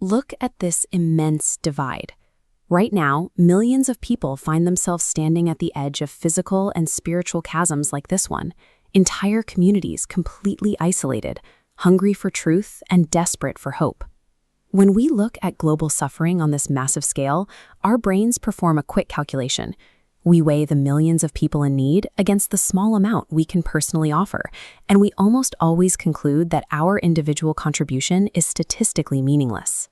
Look at this immense divide. Right now, millions of people find themselves standing at the edge of physical and spiritual chasms like this one, entire communities completely isolated, hungry for truth and desperate for hope. When we look at global suffering on this massive scale, our brains perform a quick calculation. We weigh the millions of people in need against the small amount we can personally offer, and we almost always conclude that our individual contribution is statistically meaningless.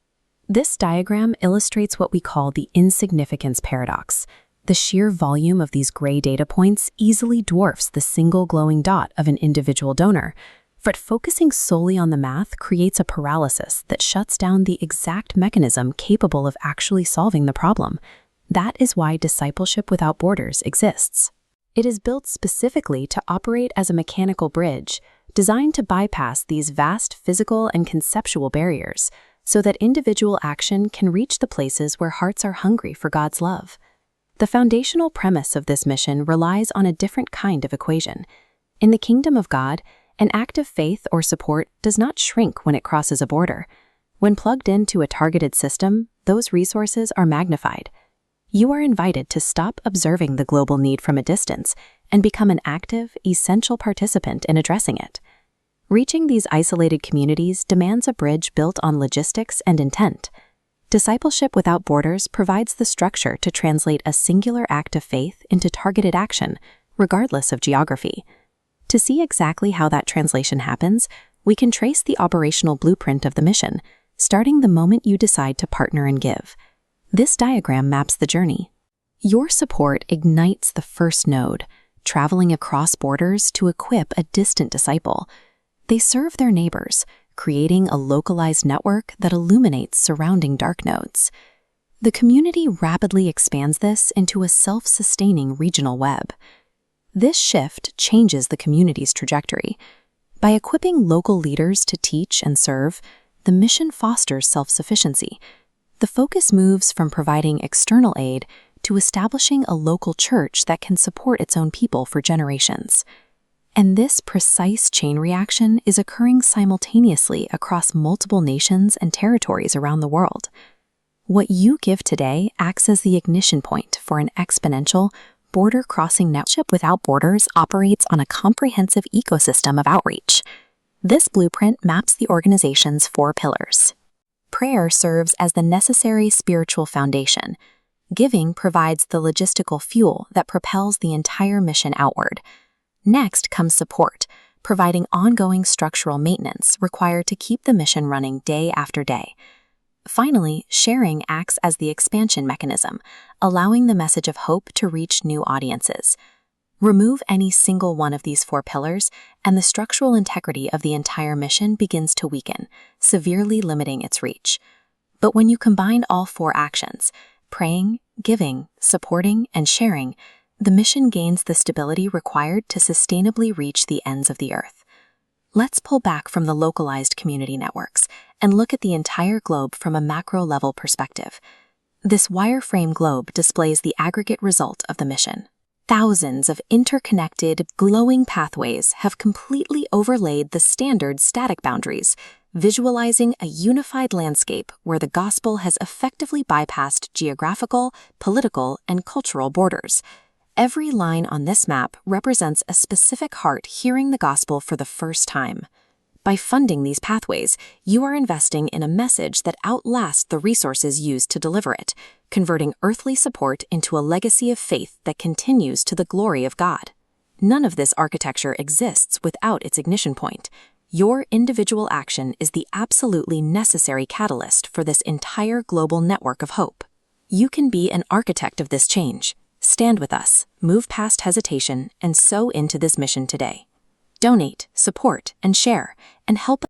This diagram illustrates what we call the insignificance paradox. The sheer volume of these gray data points easily dwarfs the single glowing dot of an individual donor, but focusing solely on the math creates a paralysis that shuts down the exact mechanism capable of actually solving the problem. That is why Discipleship Without Borders exists. It is built specifically to operate as a mechanical bridge, designed to bypass these vast physical and conceptual barriers, so that individual action can reach the places where hearts are hungry for God's love. The foundational premise of this mission relies on a different kind of equation. In the kingdom of God, an act of faith or support does not shrink when it crosses a border. When plugged into a targeted system, those resources are magnified. You are invited to stop observing the global need from a distance and become an active, essential participant in addressing it. Reaching these isolated communities demands a bridge built on logistics and intent. Discipleship Without Borders provides the structure to translate a singular act of faith into targeted action, regardless of geography. To see exactly how that translation happens, we can trace the operational blueprint of the mission, starting the moment you decide to partner and give. This diagram maps the journey. Your support ignites the first node, traveling across borders to equip a distant disciple. They serve their neighbors, creating a localized network that illuminates surrounding dark nodes. The community rapidly expands this into a self-sustaining regional web. This shift changes the community's trajectory. By equipping local leaders to teach and serve, the mission fosters self-sufficiency. The focus moves from providing external aid to establishing a local church that can support its own people for generations. And this precise chain reaction is occurring simultaneously across multiple nations and territories around the world. What you give today acts as the ignition point for an exponential, border-crossing network. Without Borders operates on a comprehensive ecosystem of outreach. This blueprint maps the organization's 4 pillars. Prayer serves as the necessary spiritual foundation. Giving provides the logistical fuel that propels the entire mission outward. Next comes support, providing ongoing structural maintenance required to keep the mission running day after day. Finally, sharing acts as the expansion mechanism, allowing the message of hope to reach new audiences. Remove any single one of these 4 pillars, and the structural integrity of the entire mission begins to weaken, severely limiting its reach. But when you combine all 4 actions, praying, giving, supporting, and sharing, the mission gains the stability required to sustainably reach the ends of the earth. Let's pull back from the localized community networks and look at the entire globe from a macro-level perspective. This wireframe globe displays the aggregate result of the mission. Thousands of interconnected, glowing pathways have completely overlaid the standard static boundaries, visualizing a unified landscape where the gospel has effectively bypassed geographical, political, and cultural borders. Every line on this map represents a specific heart hearing the gospel for the first time. By funding these pathways, you are investing in a message that outlasts the resources used to deliver it, converting earthly support into a legacy of faith that continues to the glory of God. None of this architecture exists without its ignition point. Your individual action is the absolutely necessary catalyst for this entire global network of hope. You can be an architect of this change. Stand with us, move past hesitation, and sow into this mission today. Donate, support, and share, and help